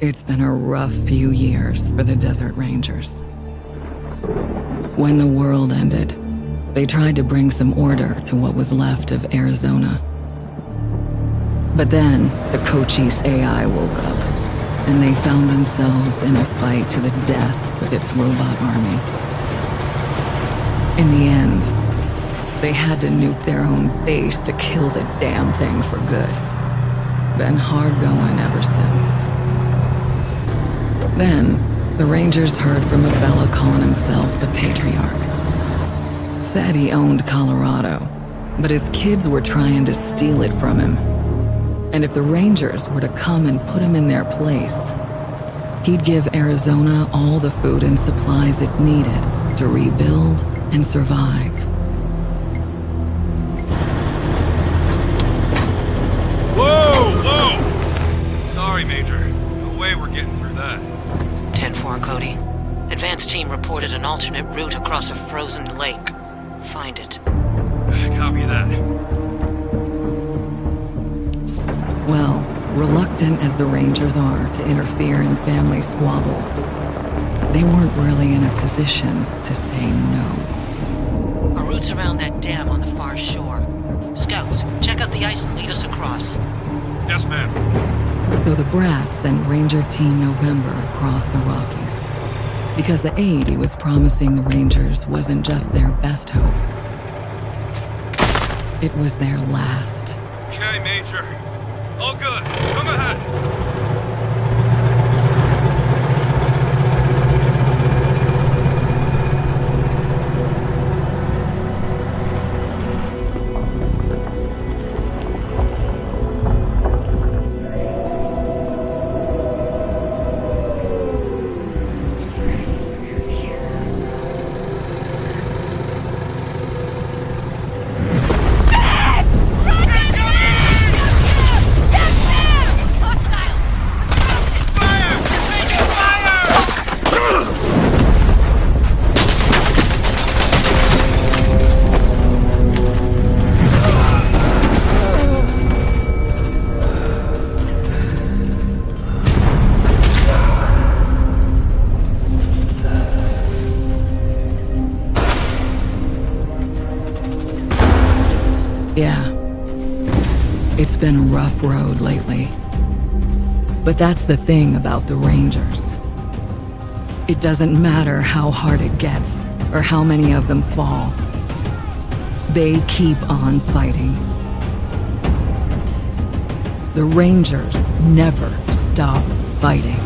It's been a rough few years for the Desert Rangers. When the world ended, they tried to bring some order to what was left of Arizona. But then, the Cochise AI woke up, and they found themselves in a fight to the death with its robot army. In the end, they had to nuke their own base to kill the damn thing for good. Been hard going ever since. Then, the Rangers heard from a fella calling himself the Patriarch. Said he owned Colorado, but his kids were trying to steal it from him. And if the Rangers were to come and put him in their place, he'd give Arizona all the food and supplies it needed to rebuild and survive. Whoa! Sorry, Major. No way we're getting through that. 10-4, Cody. Advance team reported an alternate route across a frozen lake. Find it. Copy that. Well, reluctant as the Rangers are to interfere in family squabbles, they weren't really in a position to say no. Our route's around that dam on the far shore. Scouts, check out the ice and lead us across. Yes, ma'am. So the brass sent Ranger Team November across the Rockies, because the aid he was promising the Rangers wasn't just their best hope. It was their last. Okay, Major. All good. Come ahead. Yeah, it's been a rough road lately. But that's the thing about the Rangers. It doesn't matter how hard it gets, or how many of them fall. They keep on fighting. The Rangers never stop fighting.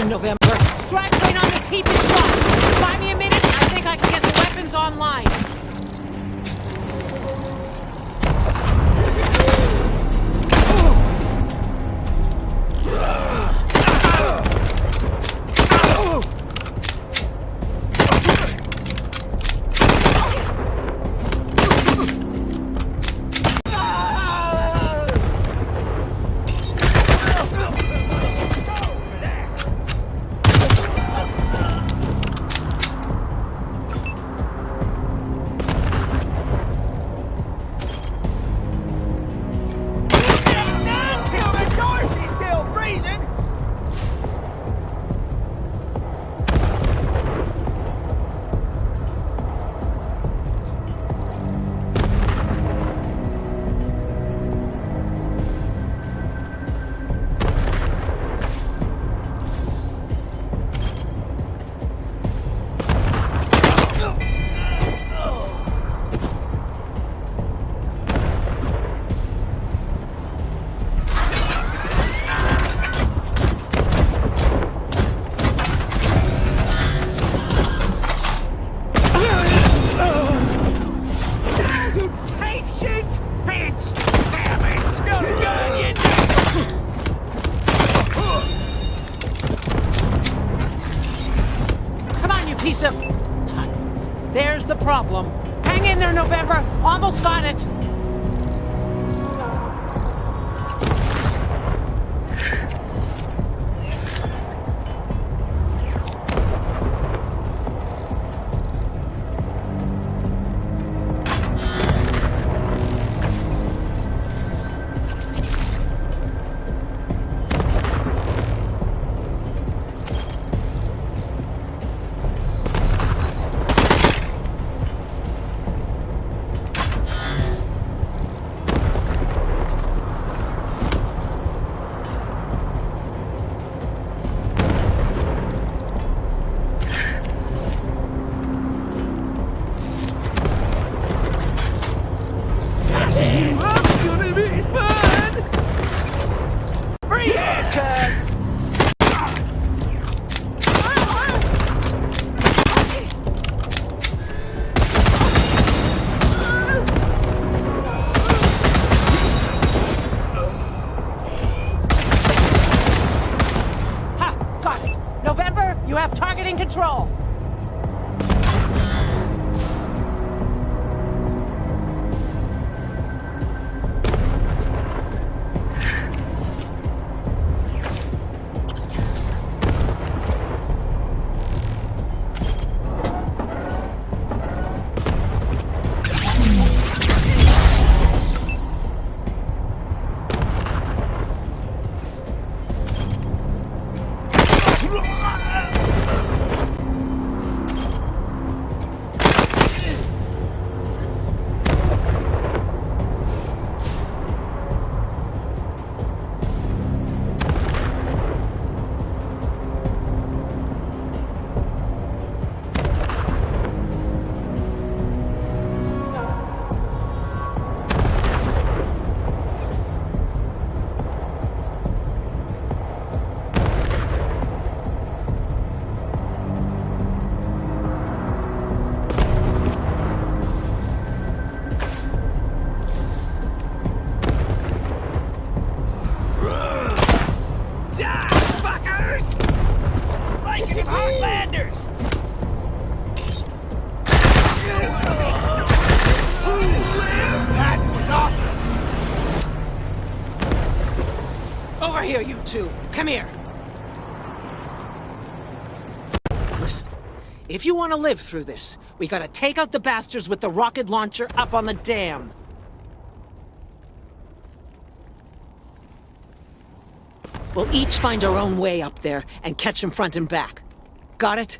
November. Drag train on this heap is shot. Buy me a minute, I think I can get the weapons online. problem. Hang in there, November. Almost got it. You have targeting control. Over here, you two. Come here. Listen, if you want to live through this, we gotta take out the bastards with the rocket launcher up on the dam. We'll each find our own way up there and catch them front and back. Got it?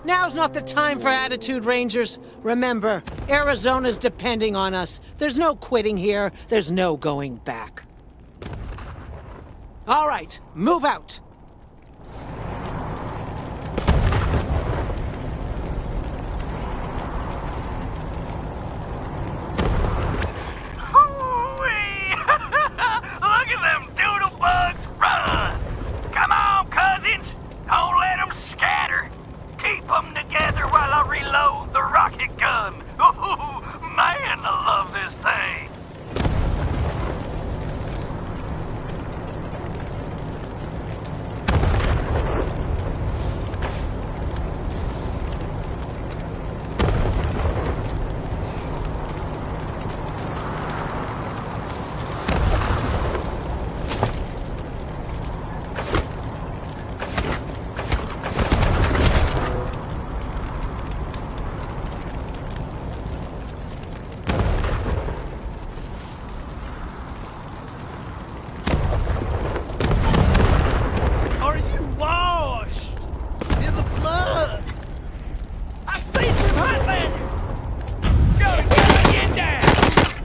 Now's not the time for attitude, Rangers. Remember, Arizona's depending on us. There's no quitting here. There's no going back. All right, move out. Look at them doodle bugs run! Come on, cousins! Don't let them scatter! Keep them together while I reload the rocket gun! Ooh, man, I love this thing!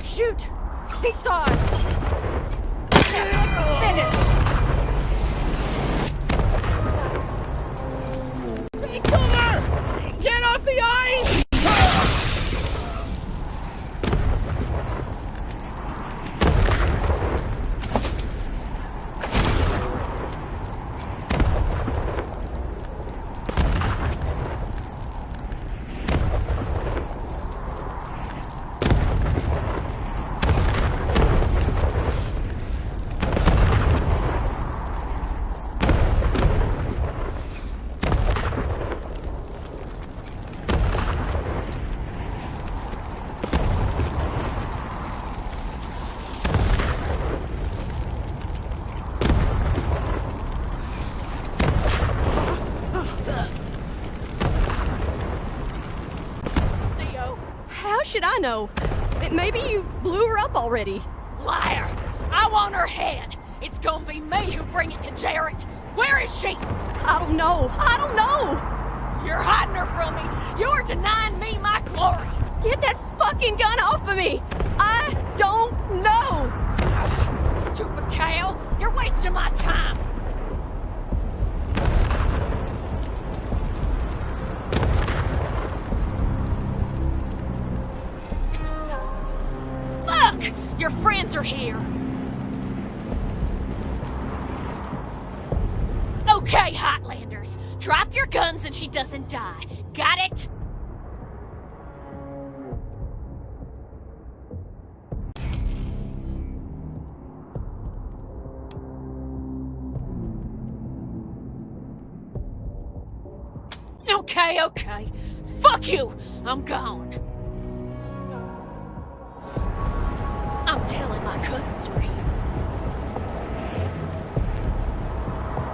Shoot! He saw us! Finish! They killed her! Get off the ice! should I know? Maybe you blew her up already. Liar! I want her head. It's gonna be me who bring it to Jarrett. Where is she? I don't know. I don't know! You're hiding her from me. You're denying me my glory. Get that fucking gun off of me! I don't know! Stupid cow. You're wasting my time. Fuck! Your friends are here. Okay, Hotlanders. Drop your guns and she doesn't die. Got it? Okay. Fuck you! I'm gone. I'm telling my cousins you're here.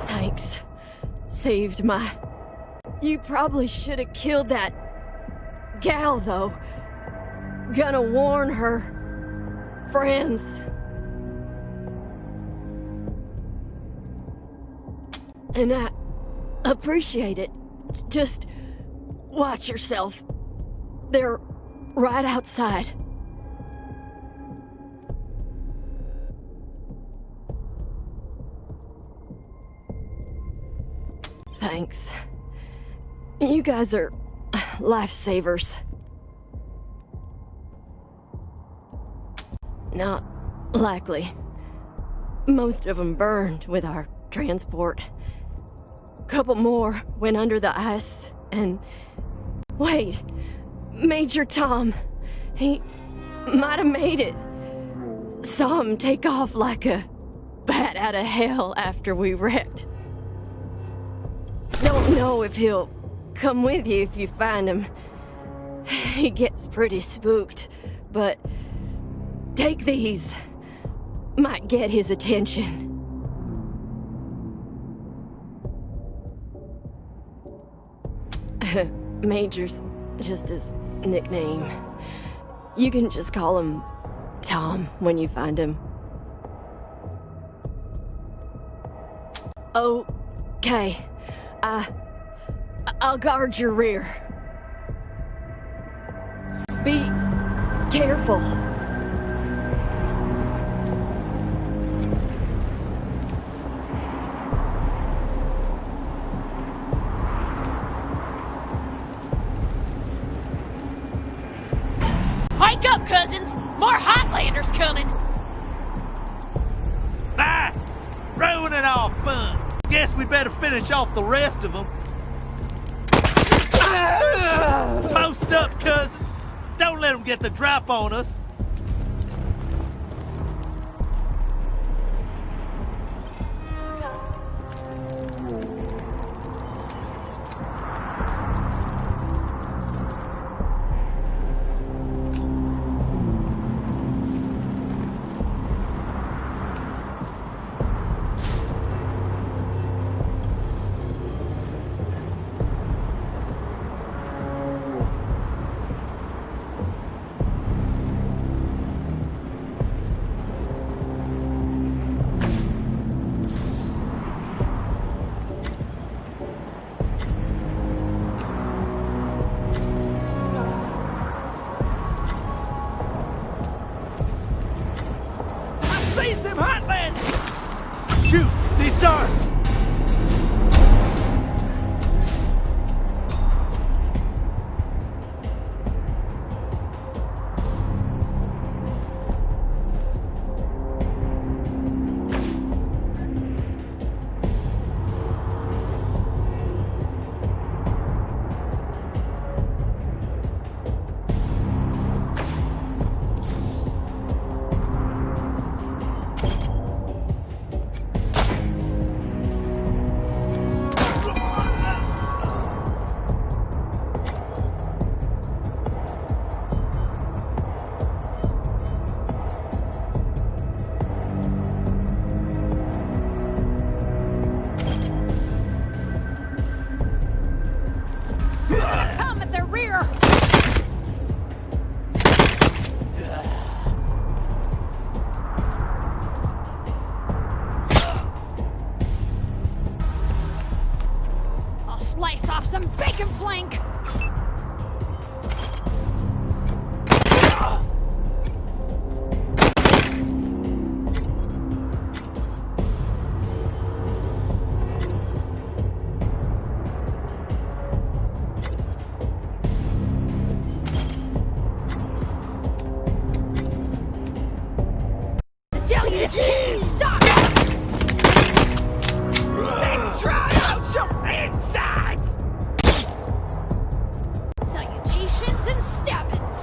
Thanks. Saved my... You probably should have killed that... gal, though. Gonna warn her... friends. And I... appreciate it. Just... watch yourself. They're... right outside. Thanks. You guys are lifesavers. Not likely. Most of them burned with our transport. Couple more went under the ice, and... Wait, Major Tom. He might have made it. Saw him take off like a bat out of hell after we wrecked. Don't know if he'll come with you if you find him. He gets pretty spooked, but take these. Might get his attention. Major's just his nickname. You can just call him Tom when you find him. Okay. I'll guard your rear. Be careful. Wake up, cousins! More Hotlanders coming! Ah! Ruining our fun. Guess we better finish off the rest of them. Post up, cousins. Don't let them get the drop on us. Seize them, Hotland! Shoot! These ours! bacon flank! Stop! Let's try out some insides! Salutations and stabbings!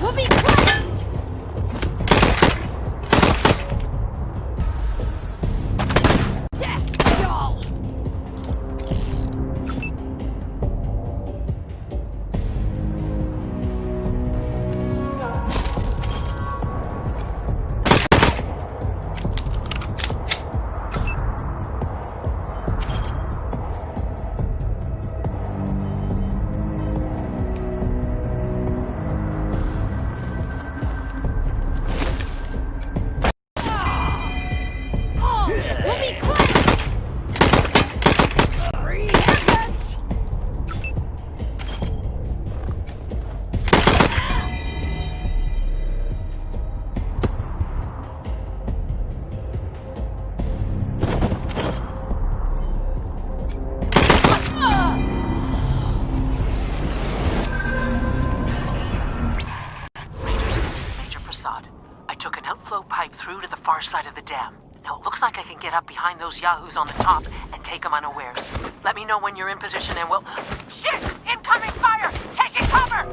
We'll be cleansed! Death, y'all! We'll be cleansed! Free evidence! Rangers, this is Major Prasad. I took an outflow pipe through to the far side of the dam. Now it looks like I can get up behind those yahoos on the top and take them unawares. Let me know when you're in position and we'll... Shit! Incoming fire! Taking cover!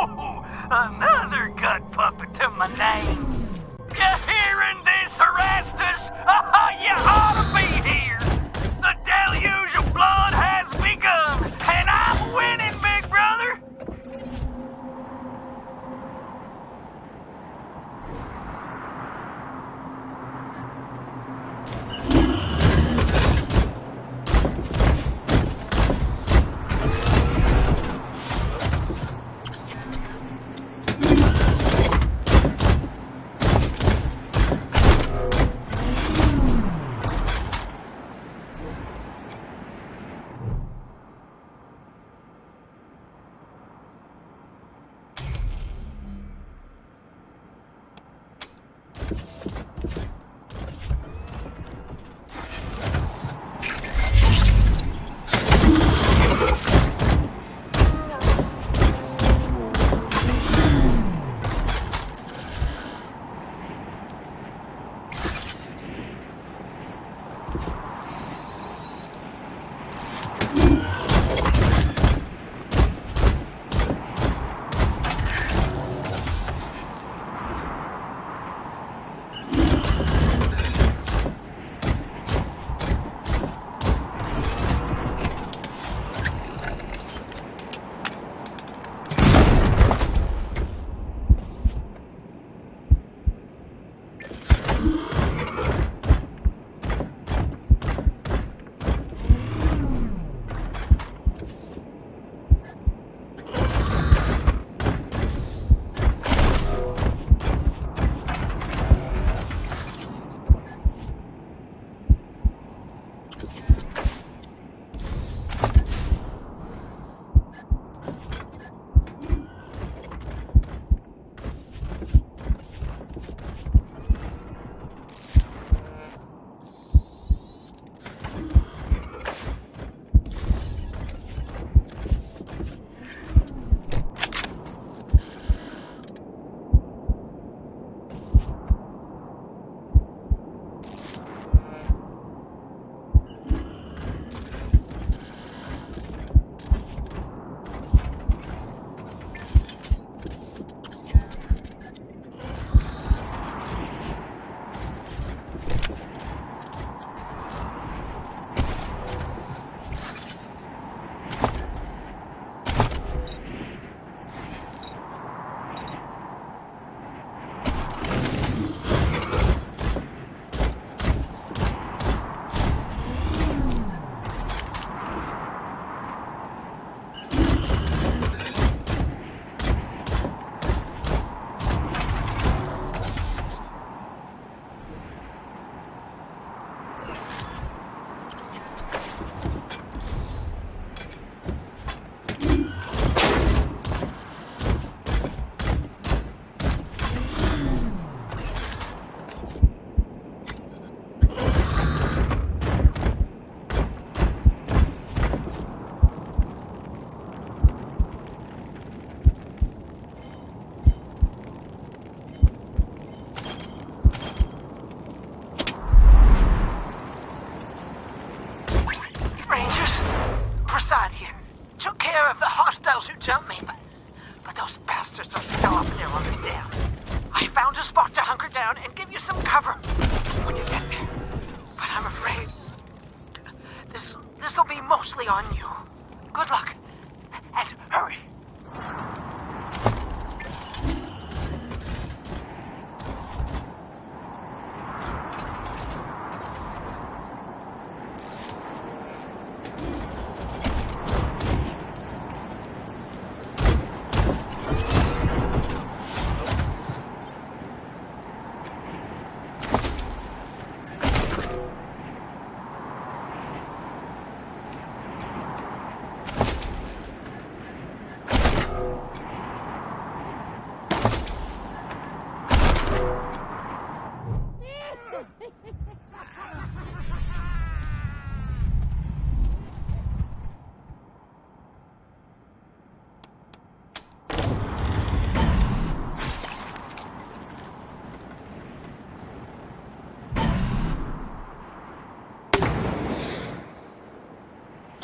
Oh, another gut puppet to my name. You hearing this, Erastus? You ought to be here. The deluge of blood has begun, and I'm winning, big brother. This'll be mostly on you. Good luck. And hurry.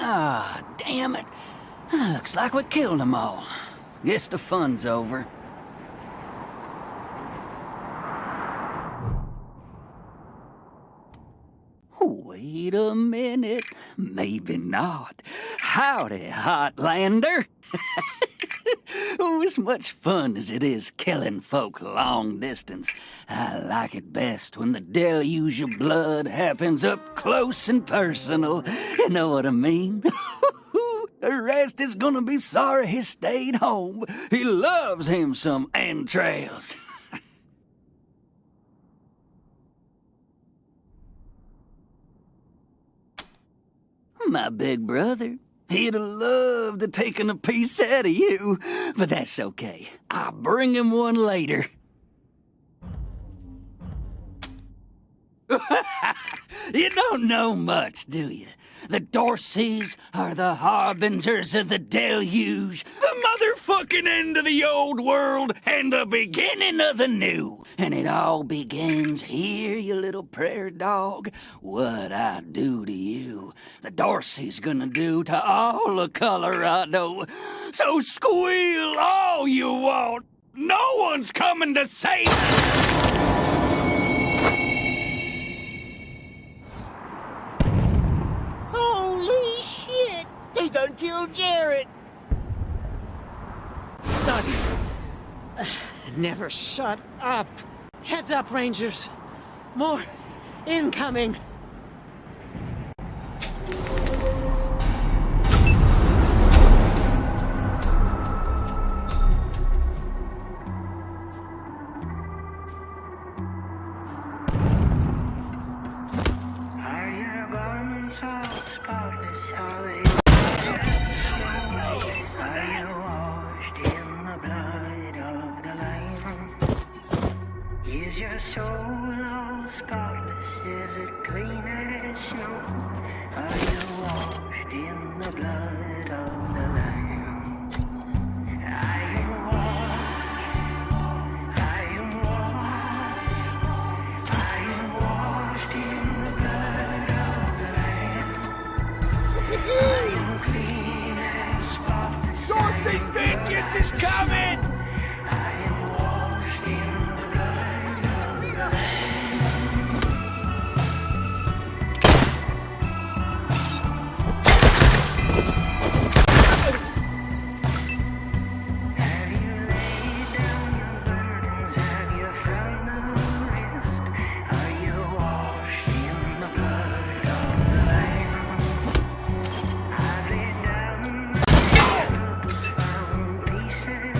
Ah, damn it. Looks like we killed them all. Guess the fun's over. Wait a minute. Maybe not. Howdy, Hotlander. Oh, as much fun as it is killing folk long distance, I like it best when the deluge of blood happens up close and personal. You know what I mean? The rest is gonna be sorry he stayed home. He loves him some entrails. My big brother. He'd have loved to taken a piece out of you, but that's okay. I'll bring him one later. You don't know much, do you? The Dorseys are the harbingers of the deluge, the motherfucking end of the old world and the beginning of the new. And it all begins here, you little prairie dog. What I do to you, the Dorsey's gonna do to all of Colorado. So squeal all you want. No one's coming to save us. Holy shit! They done killed Jarrett! Never shut up. Heads up, Rangers. More incoming. Is your soul all spotless? Is it clean as snow? Are you washed in the blood of the Lamb? I am washed, I am washed, I am washed in the blood of the Lamb. I am clean and spotless. Dorsey's vengeance is coming! I am washed in the blood of the Lamb. Have you laid down your burdens? Have you found the rest? Are you washed in the blood of the Lamb? I've laid down my troubles, found peace and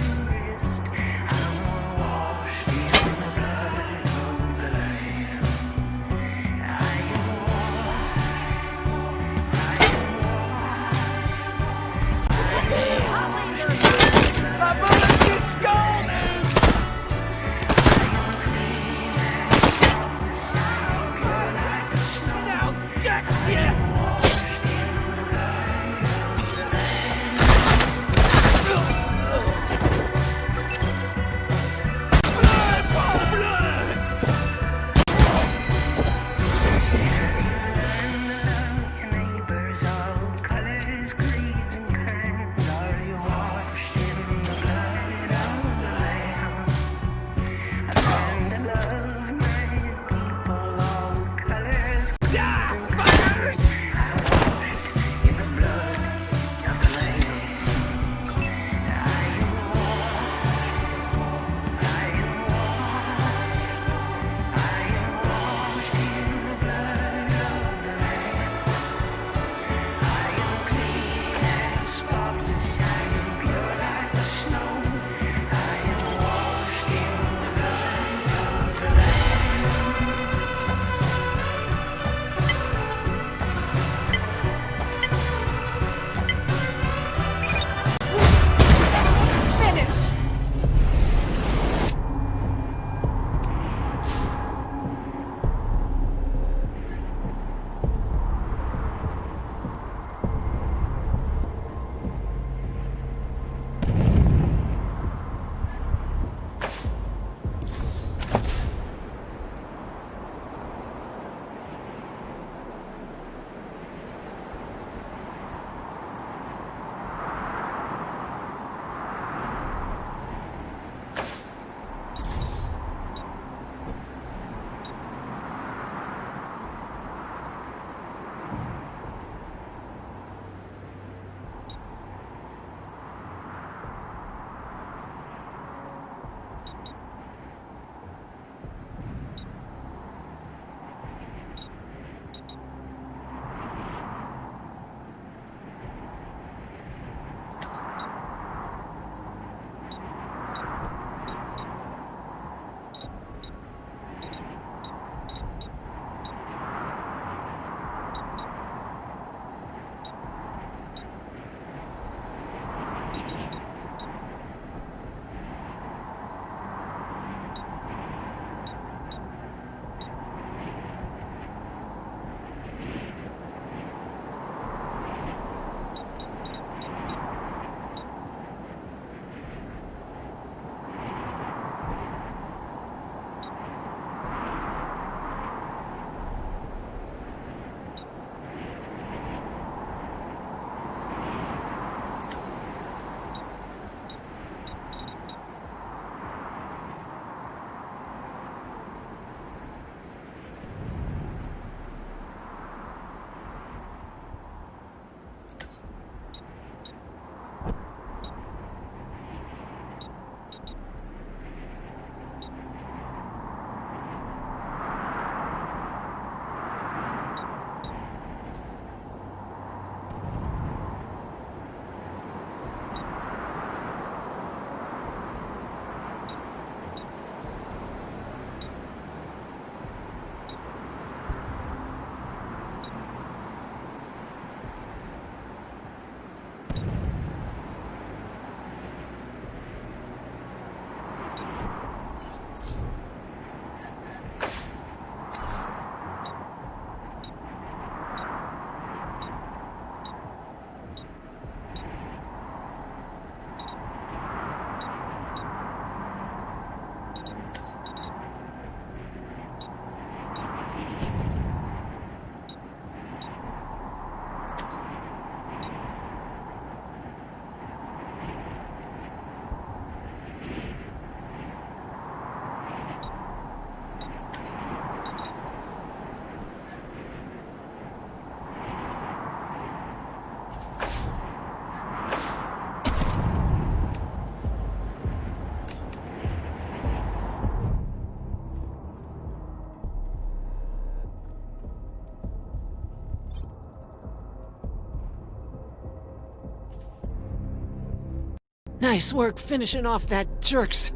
Nice work finishing off that jerk's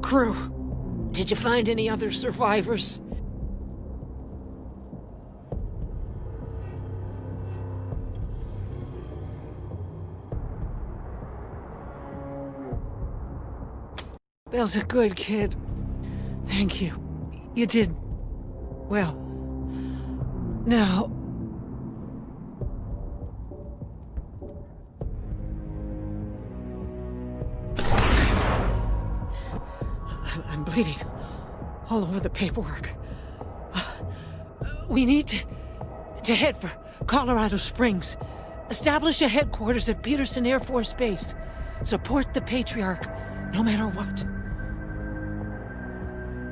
crew. Did you find any other survivors? Bill's a good kid. Thank you. You did... well. Now... I'm bleeding all over the paperwork. We need to head for Colorado Springs. Establish a headquarters at Peterson Air Force Base. Support the Patriarch, no matter what.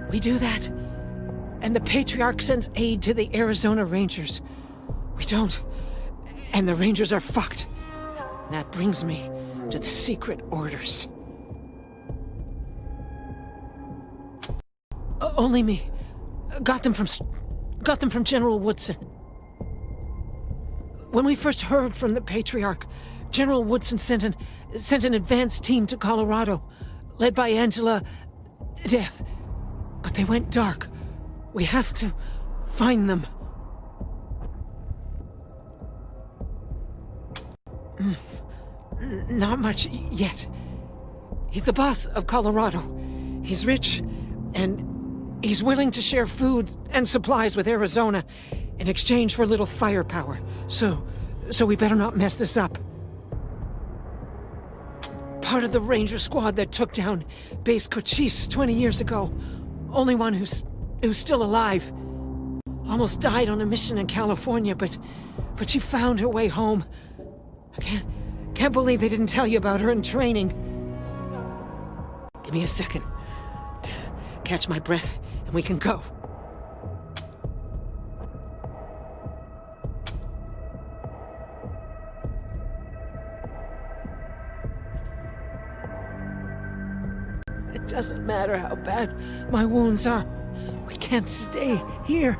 We do that, and the Patriarch sends aid to the Arizona Rangers. We don't, and the Rangers are fucked. And that brings me to the secret orders. Only me. Got them from General Woodson. When we first heard from the Patriarch, General Woodson sent an advance team to Colorado, led by Angela Death. But they went dark. We have to find them. Not much yet. He's the boss of Colorado. He's rich, and he's willing to share food and supplies with Arizona in exchange for a little firepower. So we better not mess this up. Part of the Ranger squad that took down Base Cochise 20 years ago. Only one who's still alive. Almost died on a mission in California, but she found her way home. I can't believe they didn't tell you about her in training. Give me a second. Catch my breath, and we can go. It doesn't matter how bad my wounds are. We can't stay here.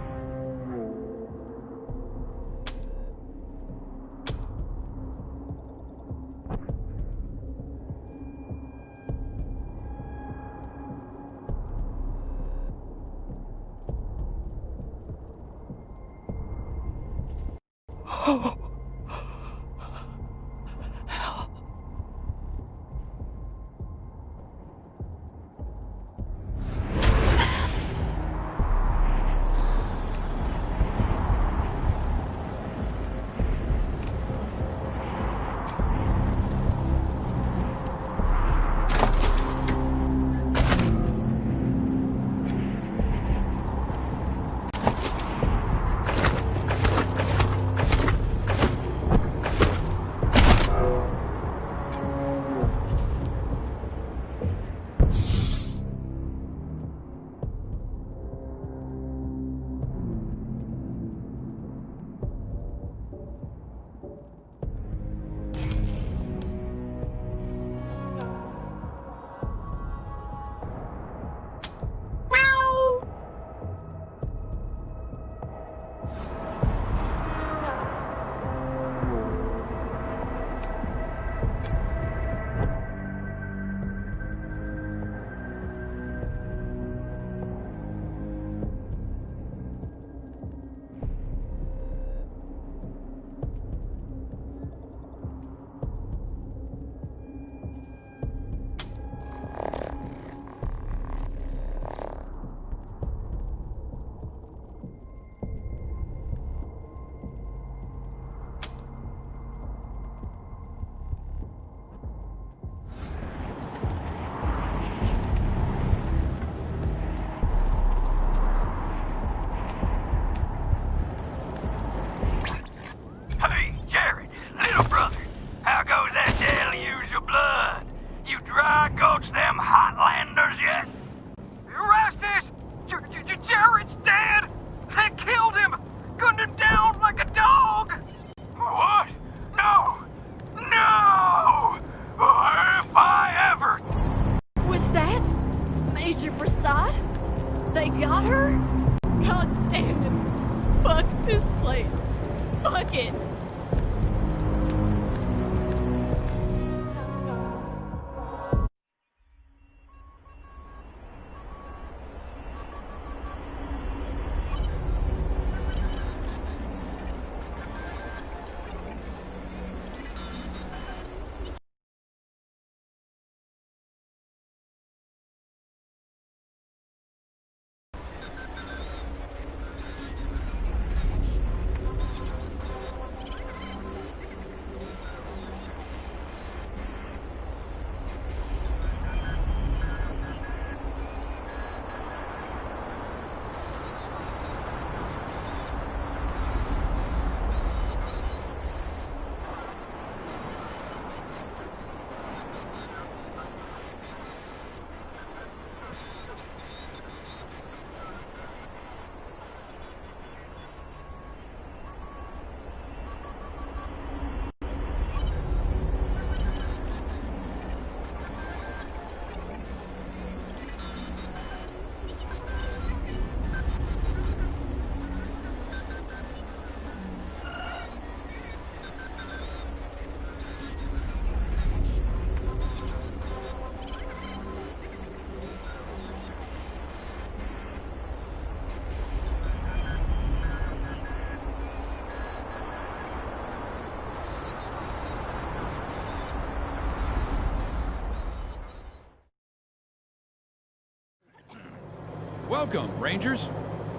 Welcome, Rangers.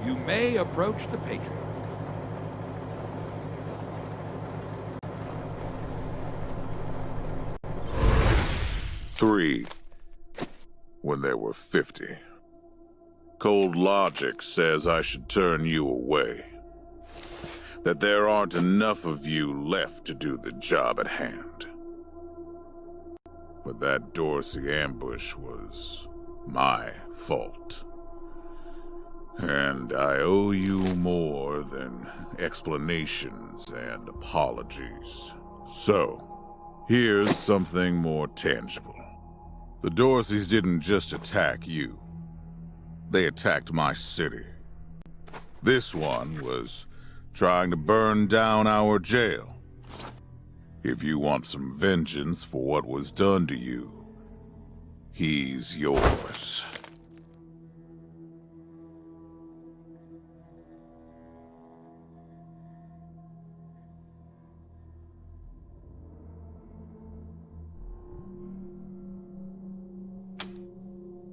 You may approach the Patriarch. Three, when there were 50. Cold logic says I should turn you away. That there aren't enough of you left to do the job at hand. But that Dorsey ambush was my fault. And I owe you more than explanations and apologies. So, here's something more tangible. The Dorseys didn't just attack you. They attacked my city. This one was trying to burn down our jail. If you want some vengeance for what was done to you, he's yours.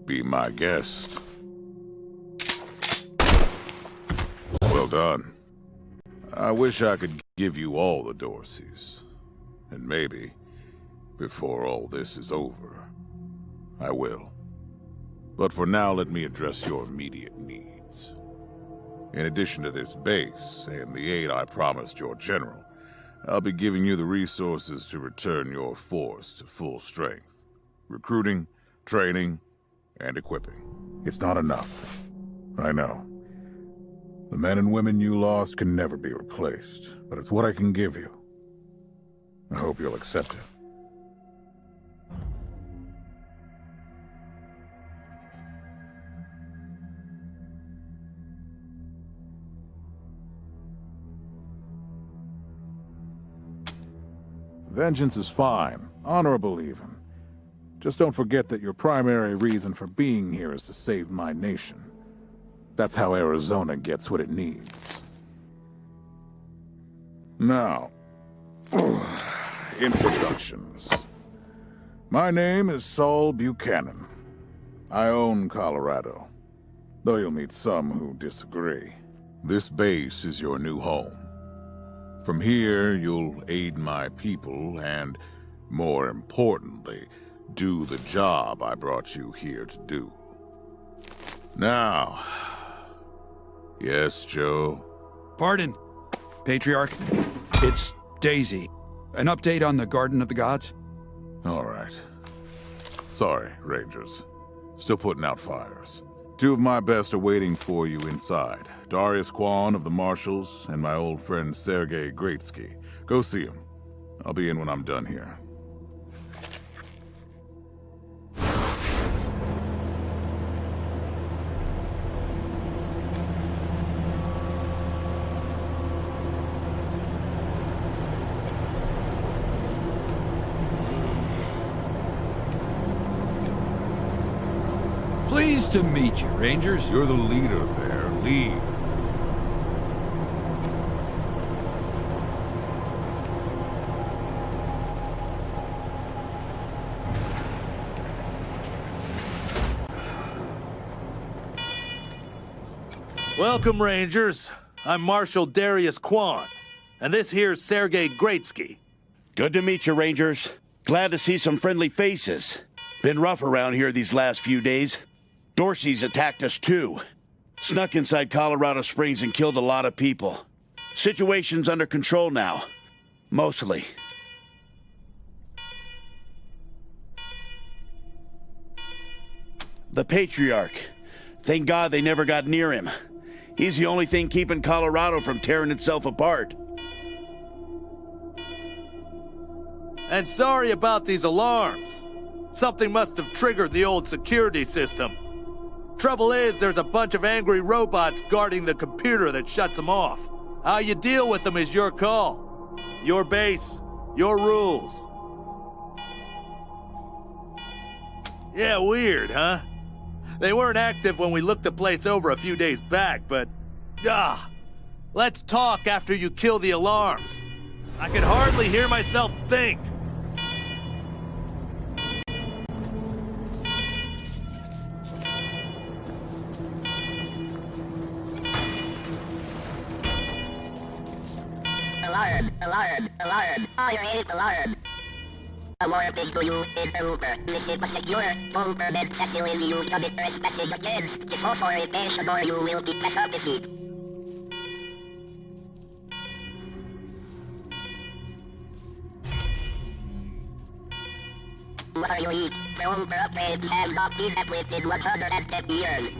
Be my guest. Well done. I wish I could give you all the Dorseys. And maybe, before all this is over, I will. But for now, let me address your immediate needs. In addition to this base and the aid I promised your general, I'll be giving you the resources to return your force to full strength. Recruiting, training, and equipping. It's not enough. I know. The men and women you lost can never be replaced, but it's what I can give you. I hope you'll accept it. Vengeance is fine, honorable even. Just don't forget that your primary reason for being here is to save my nation. That's how Arizona gets what it needs. Now, introductions. My name is Saul Buchanan. I own Colorado, though you'll meet some who disagree. This base is your new home. From here, you'll aid my people and, more importantly, do the job I brought you here to do. Now... Yes, Joe? Pardon, Patriarch. It's Daisy. An update on the Garden of the Gods? All right. Sorry, Rangers. Still putting out fires. Two of my best are waiting for you inside. Darius Kwan of the Marshals and my old friend Sergei Greatsky. Go see him. I'll be in when I'm done here. Pleased to meet you, Rangers. You're the leader there. Lead. Welcome, Rangers. I'm Marshal Darius Kwan, and this here's Sergei Greatsky. Good to meet you, Rangers. Glad to see some friendly faces. Been rough around here these last few days. Dorsey's attacked us too. Snuck inside Colorado Springs and killed a lot of people. Situation's under control now. Mostly. The Patriarch. Thank God they never got near him. He's the only thing keeping Colorado from tearing itself apart. And sorry about these alarms. Something must have triggered the old security system. Trouble is, there's a bunch of angry robots guarding the computer that shuts them off. How you deal with them is your call. Your base, your rules. Yeah, weird, huh? They weren't active when we looked the place over a few days back, but... let's talk after you kill the alarms. I can hardly hear myself think. Alarm! Alarm! Fire is alarm! A warning to you is over. This is a secure, full-permit facility. You will be trespassing against the authorization or you will be disqualified. What are you eat? The old upgrades has not been updated in 110 years.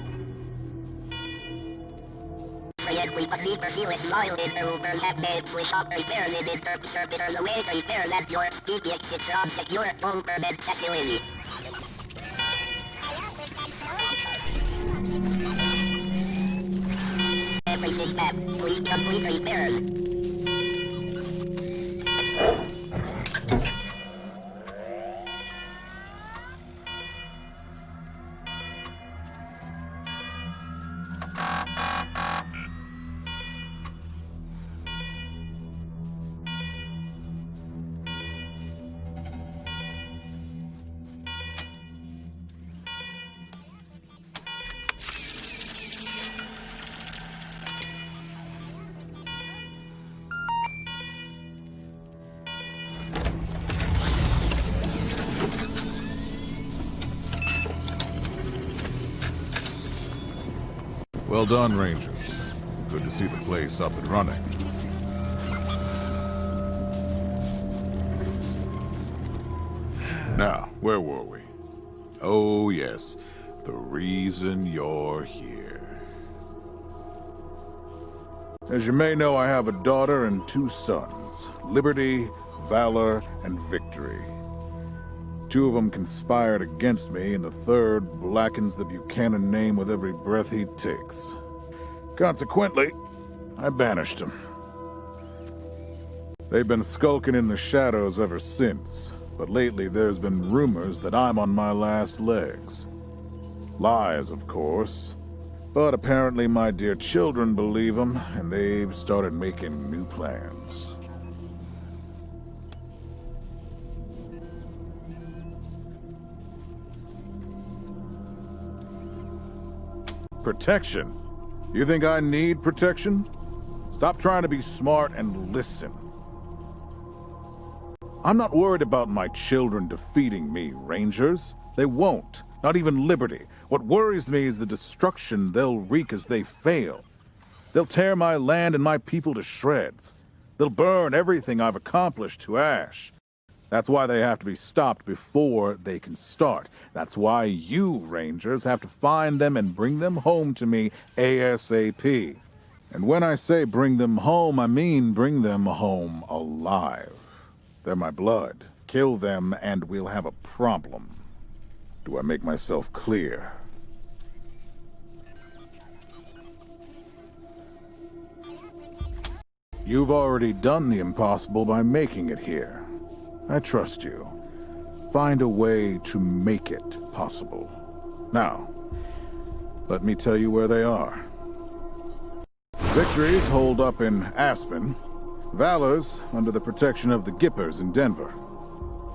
Yet we can never feel as loyal in the Ubers have made switch up repairs in interpreters away to repairs at your speed exit from secure full permit facility. Everything back. We complete repairs. Well done, Rangers. Good to see the place up and running. Now, where were we? Oh, yes. The reason you're here. As you may know, I have a daughter and 2 sons. Liberty, Valor, and Victory. 2 of them conspired against me, and the 3rd blackens the Buchanan name with every breath he takes. Consequently, I banished him. They've been skulking in the shadows ever since, but lately there's been rumors that I'm on my last legs. Lies, of course, but apparently my dear children believe them, and they've started making new plans. Protection? You think I need protection? Stop trying to be smart and listen. I'm not worried about my children defeating me, Rangers. They won't. Not even Liberty. What worries me is the destruction they'll wreak as they fail. They'll tear my land and my people to shreds. They'll burn everything I've accomplished to ash. That's why they have to be stopped before they can start. That's why you, Rangers, have to find them and bring them home to me ASAP. And when I say bring them home, I mean bring them home alive. They're my blood. Kill them and we'll have a problem. Do I make myself clear? You've already done the impossible by making it here. I trust you. Find a way to make it possible. Now, let me tell you where they are. Victory's holed up in Aspen. Valor's under the protection of the Gippers in Denver.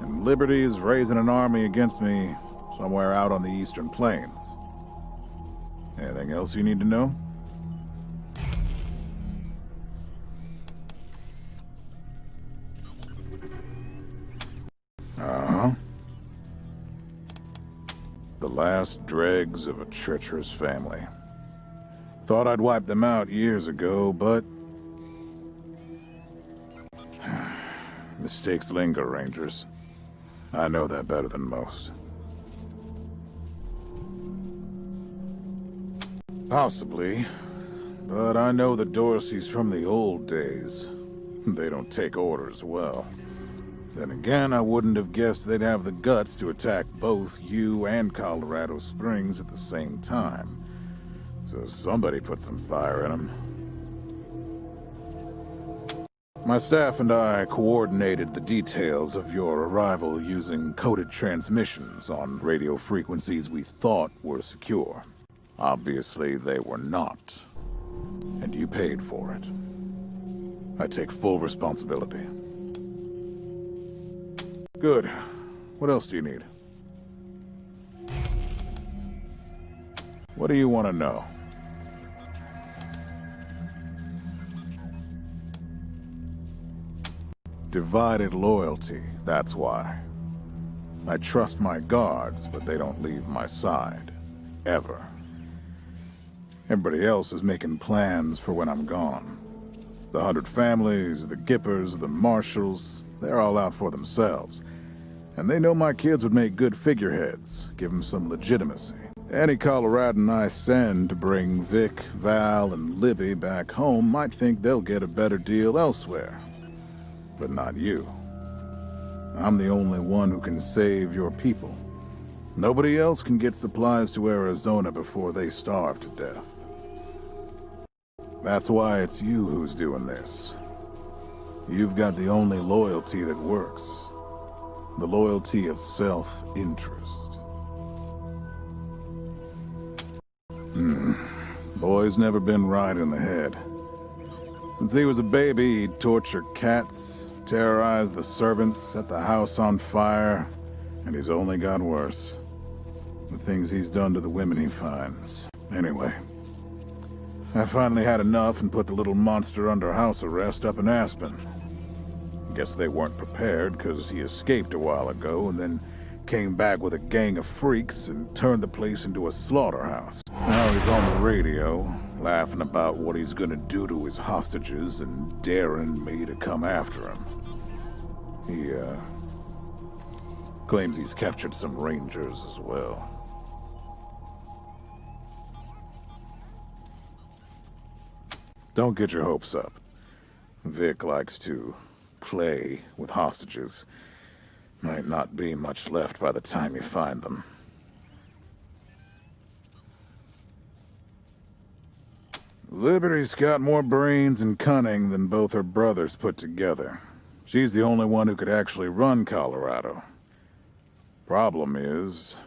And Liberty's raising an army against me somewhere out on the Eastern Plains. Anything else you need to know? Uh-huh. The last dregs of a treacherous family. Thought I'd wiped them out years ago, but... mistakes linger, Rangers. I know that better than most. Possibly, but I know the Dorseys from the old days. They don't take orders well. Then again, I wouldn't have guessed they'd have the guts to attack both you and Colorado Springs at the same time. So somebody put some fire in them. My staff and I coordinated the details of your arrival using coded transmissions on radio frequencies we thought were secure. Obviously, they were not. And you paid for it. I take full responsibility. Good. What else do you need? What do you want to know? divided loyalty, that's why. I trust my guards, but they don't leave my side. Ever. Everybody else is making plans for when I'm gone. The 100 families, the Gippers, the Marshals, they're all out for themselves. And they know my kids would make good figureheads, give them some legitimacy. Any Coloradan I send to bring Vic, Val, and Libby back home might think they'll get a better deal elsewhere. But not you. I'm the only one who can save your people. Nobody else can get supplies to Arizona before they starve to death. That's why it's you who's doing this. You've got the only loyalty that works. The loyalty of self-interest. Boy's never been right in the head. Since he was a baby, he'd torture cats, terrorize the servants, set the house on fire, and he's only got worse. The things he's done to the women he finds. Anyway, I finally had enough and put the little monster under house arrest up in Aspen. Guess they weren't prepared, because he escaped a while ago and then came back with a gang of freaks and turned the place into a slaughterhouse. Now he's on the radio, laughing about what he's gonna do to his hostages and daring me to come after him. He, claims he's captured some rangers as well. Don't get your hopes up. Vic likes to play with hostages. Might not be much left by the time you find them. Liberty's got more brains and cunning than both her brothers put together. She's the only one who could actually run Colorado. Problem is,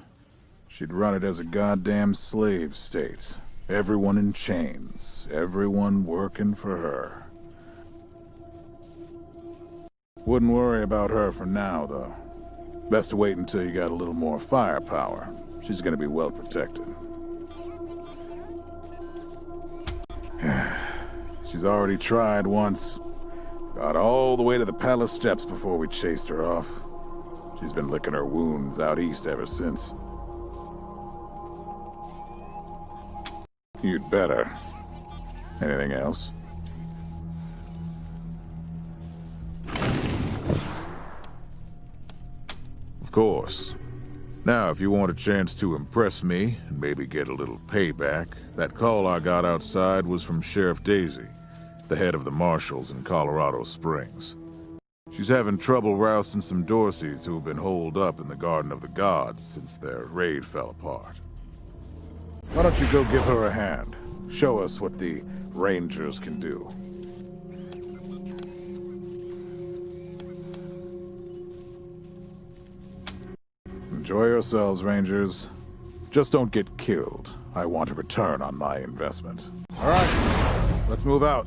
she'd run it as a goddamn slave state. Everyone in chains, everyone working for her. Wouldn't worry about her for now, though. Best to wait until you got a little more firepower. She's gonna be well protected. She's already tried once. Got all the way to the palace steps before we chased her off. She's been licking her wounds out east ever since. You'd better. Anything else? Of course. Now, if you want a chance to impress me, and maybe get a little payback, that call I got outside was from Sheriff Daisy, the head of the Marshals in Colorado Springs. She's having trouble rousting some Dorseys who have been holed up in the Garden of the Gods since their raid fell apart. Why don't you go give her a hand? Show us what the Rangers can do. Enjoy yourselves, Rangers. Just don't get killed. I want a return on my investment. All right, let's move out.